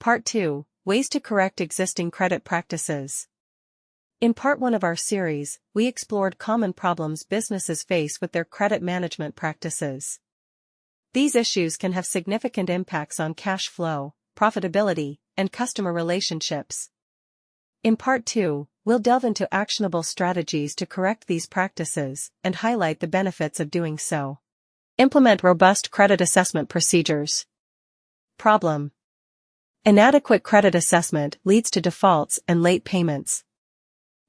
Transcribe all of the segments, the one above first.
Part 2, Ways to Correct Existing Credit Practices. In Part 1 of our series, we explored common problems businesses face with their credit management practices. These issues can have significant impacts on cash flow, profitability, and customer relationships. In Part 2, we'll delve into actionable strategies to correct these practices and highlight the benefits of doing so. Implement robust credit assessment procedures. Problem: inadequate credit assessment leads to defaults and late payments.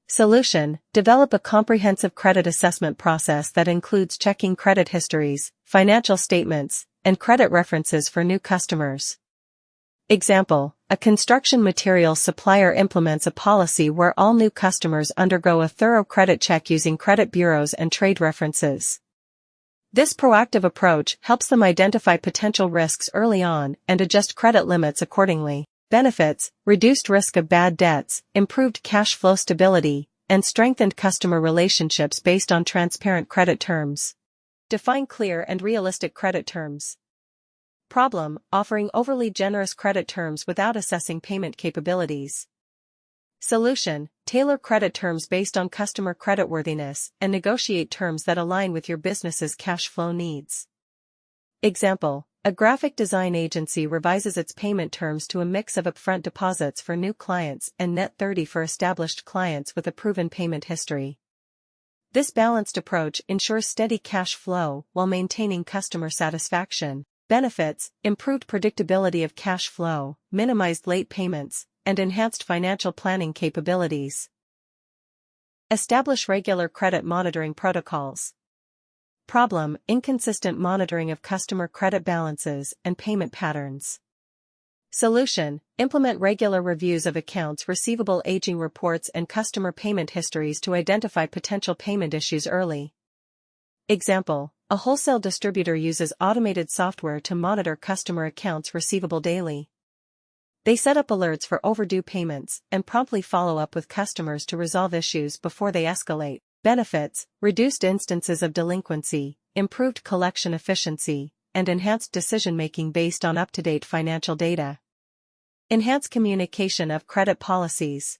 Solution: develop a comprehensive credit assessment process that includes checking credit histories, financial statements, and credit references for new customers. Example: a construction materials supplier implements a policy where all new customers undergo a thorough credit check using credit bureaus and trade references. This proactive approach helps them identify potential risks early on and adjust credit limits accordingly. Benefits: reduced risk of bad debts, improved cash flow stability, and strengthened customer relationships based on transparent credit terms. Define clear and realistic credit terms. Problem: offering overly generous credit terms without assessing payment capabilities. Solution: tailor credit terms based on customer creditworthiness and negotiate terms that align with your business's cash flow needs. Example: a graphic design agency revises its payment terms to a mix of upfront deposits for new clients and net 30 for established clients with a proven payment history. This balanced approach ensures steady cash flow while maintaining customer satisfaction. Benefits: improved predictability of cash flow, minimized late payments, and enhanced financial planning capabilities. Establish regular credit monitoring protocols. Problem: inconsistent monitoring of customer credit balances and payment patterns. Solution: implement regular reviews of accounts receivable, aging reports, and customer payment histories to identify potential payment issues early. Example: a wholesale distributor uses automated software to monitor customer accounts receivable daily. They set up alerts for overdue payments and promptly follow up with customers to resolve issues before they escalate. Benefits: reduced instances of delinquency, improved collection efficiency, and enhanced decision-making based on up-to-date financial data. Enhance communication of credit policies.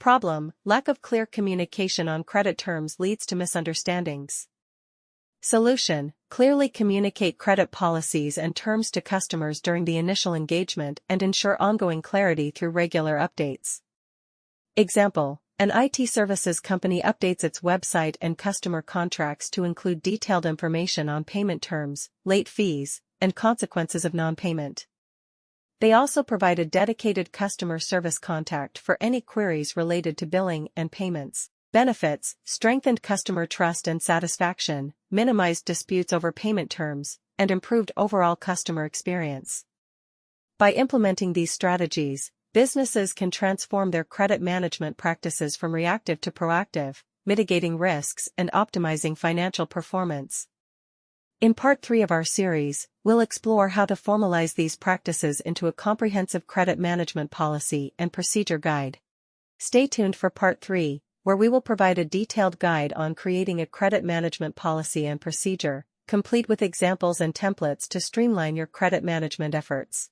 Problem: lack of clear communication on credit terms leads to misunderstandings. Solution: clearly communicate credit policies and terms to customers during the initial engagement and ensure ongoing clarity through regular updates. Example: an IT services company updates its website and customer contracts to include detailed information on payment terms, late fees, and consequences of non-payment. They also provide a dedicated customer service contact for any queries related to billing and payments. Benefits: strengthened customer trust and satisfaction, minimized disputes over payment terms, and improved overall customer experience. By implementing these strategies, businesses can transform their credit management practices from reactive to proactive, mitigating risks and optimizing financial performance. In Part 3 of our series, we'll explore how to formalize these practices into a comprehensive credit management policy and procedure guide. Stay tuned for Part 3, where we will provide a detailed guide on creating a credit management policy and procedure, complete with examples and templates to streamline your credit management efforts.